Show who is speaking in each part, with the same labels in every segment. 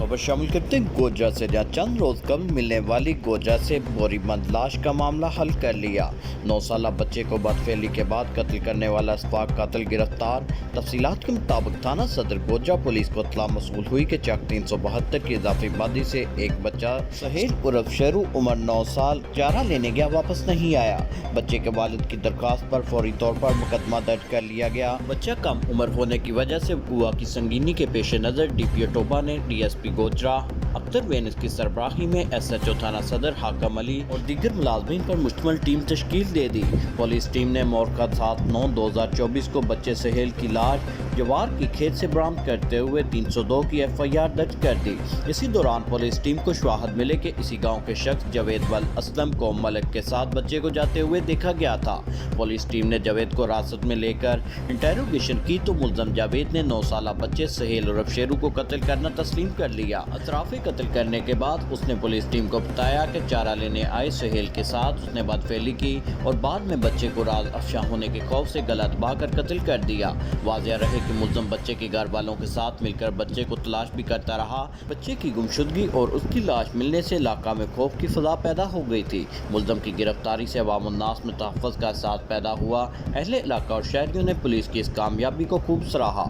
Speaker 1: खबर शामिल करते हैं गोजा से, जहाँ चंद रोज कबल मिलने वाली गोजा से बोरीबंद लाश का मामला हल कर लिया। 9 साला बच्चे को बदफेली के बाद कत्ल करने वाला अस्फाक कातिल गिरफ्तार। तफसीलात के मुताबिक थाना सदर गोजा पुलिस को इत्तला मसूल हुई कि चक 372 की इजाफी बादी से एक बच्चा सहेल उर्फ शेरू उम्र 9 साल चारा लेने गया, वापस नहीं आया। बच्चे के वालिद की दरखास्त पर फौरी तौर पर मुकदमा दर्ज कर लिया गया। बच्चा कम उम्र होने की वजह से हुआ की संगीनी के पेश नजर DPO टोबा ने DSP गोजरा अख्तर वेनिस की सरबराही में SHO थाना सदर हाकम अली और दीगर मुलाजमीन पर मुश्तमिल टीम तश्कील दे दी। पुलिस टीम ने मौका 7/9/2024 को बच्चे सहेल की लाश जवार की खेत से बरामद करते हुए 302 की FIR दर्ज कर दी। इसी दौरान पुलिस टीम को शवाहद मिले कि इसी गाँव के शख्स जावेद वल असलम को मलिक के साथ बच्चे को जाते हुए देखा गया था। पुलिस टीम ने जावेद को हिरासत में लेकर इंटेरोगेशन की तो मुलजम जावेद ने 9 साला बच्चे सहेल उर्फ शेरू को कत्ल करना तस्लीम कर लिया। अतराफी कत्ल करने के बाद उसने पुलिस टीम को बताया कि चारा लेने आए सहेल के साथ उसने बदफेली की और बाद में बच्चे को राज अफशा होने के खौफ से गला दबाकर कत्ल कर दिया। वाज़ेह रहे कि मुलजम बच्चे के घर वालों के साथ मिलकर बच्चे को तलाश भी करता रहा। बच्चे की गुमशुदगी और उसकी लाश मिलने से इलाका में खौफ की फजा पैदा हो गई थी। मुलजम की गिरफ्तारी से अवाम उन्नास में तहफ़्फ़ुज़ का एहसास पैदा हुआ। अहले इलाका और शहरियों ने पुलिस की इस कामयाबी को खूब सराहा।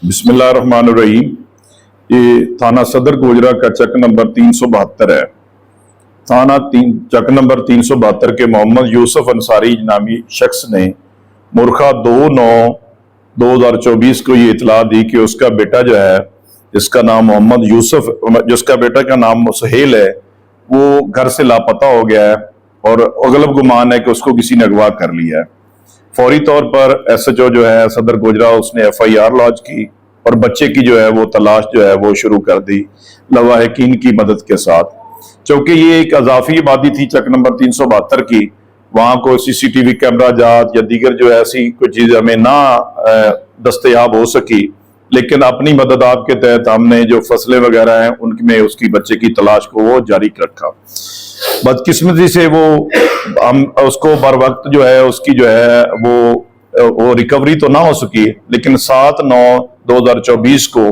Speaker 2: बिस्मिल्लाहिर्रहमानिर्रहीम। ये थाना सदर गोजरा का चक नंबर 372 है। चक नंबर 372 के मोहम्मद यूसुफ अंसारी नामी शख्स ने मुरखा 2/9/2024 को ये इतला दी कि उसका बेटा जो है, जिसका नाम मोहम्मद यूसुफ, जिसका बेटा का नाम सुहेल है, वो घर से लापता हो गया है और अगलब गुमान है कि उसको किसी ने अगवा कर लिया है। फौरी तौर पर SHO जो है सदर गोजरा, उसने FIR लॉन्च की और बच्चे की जो है वो तलाश जो है वो शुरू कर दी लवाहिकीन की मदद के साथ। चूंकि ये एक अजाफी आबादी थी चक नंबर 372 की, वहां को CCTV कैमरा जात या दीगर जो ऐसी कोई चीज हमें ना दस्तयाब हो सकी, लेकिन अपनी मदद आपके तहत हमने जो फसलें वगैरह हैं उनमें उसकी बच्चे की तलाश को वो जारी रखा। बदकिस्मती से हम उसको बर वक्त जो है उसकी जो है वो रिकवरी तो ना हो सकी, लेकिन 7/9/2024 को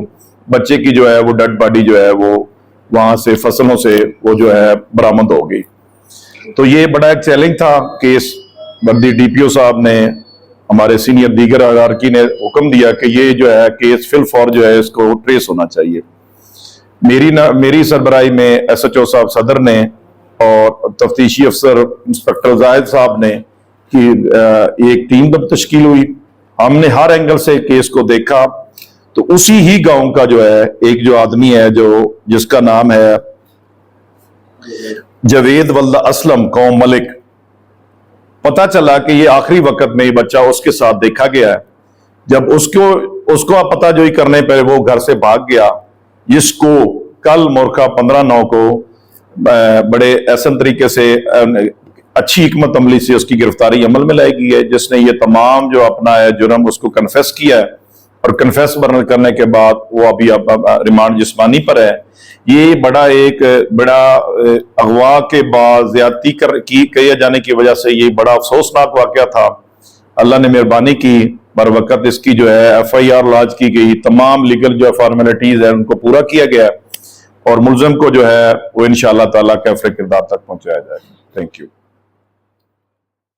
Speaker 2: बच्चे की जो है वो डेड बॉडी जो है वो वहां से फसलों से वो जो है बरामद हो गई। तो ये बड़ा एक चैलेंज था केस। बर्दी DPO साहब ने, हमारे सीनियर दीगर अगारकी ने हुक्म दिया कि ये जो है केस फिल फॉर जो है इसको ट्रेस होना चाहिए। मेरी सरबराही में SHO साहब सदर ने और तफ्तीशी अफसर इंस्पेक्टर जाहिद साहब ने कि एक टीम तश्कील हुई। हमने हर एंगल से केस को देखा तो उसी ही गांव का जो है एक जो आदमी है जिसका नाम है जावेद वल्द असलम कौम मलिक, पता चला कि ये आखिरी वक्त में ये बच्चा उसके साथ देखा गया है। जब उसको पता जोई करने पर वो घर से भाग गया, जिसको कल मोरखा 15/9 को बड़े एहसन तरीके से अच्छी हिकमत अमली से उसकी गिरफ्तारी अमल में लाई गई है, जिसने ये तमाम जो अपना है जुर्म उसको कन्फेस किया है और कन्फेस करने के बाद वो अभी रिमांड जिस्मानी पर है। ये बड़ा अगवा के बाद ज्यादती किए जाने की वजह से ये बड़ा अफसोसनाक वाकया था। अल्लाह ने मेहरबानी की, बर वक्त इसकी जो है FIR लॉन्च की गई, तमाम लीगल जो फॉर्मेलिटीज है उनको पूरा किया गया और मुलजम को जो है वो इंशाअल्लाह ताला कैफे किरदार तक पहुंचाया जाएगा। Thank you.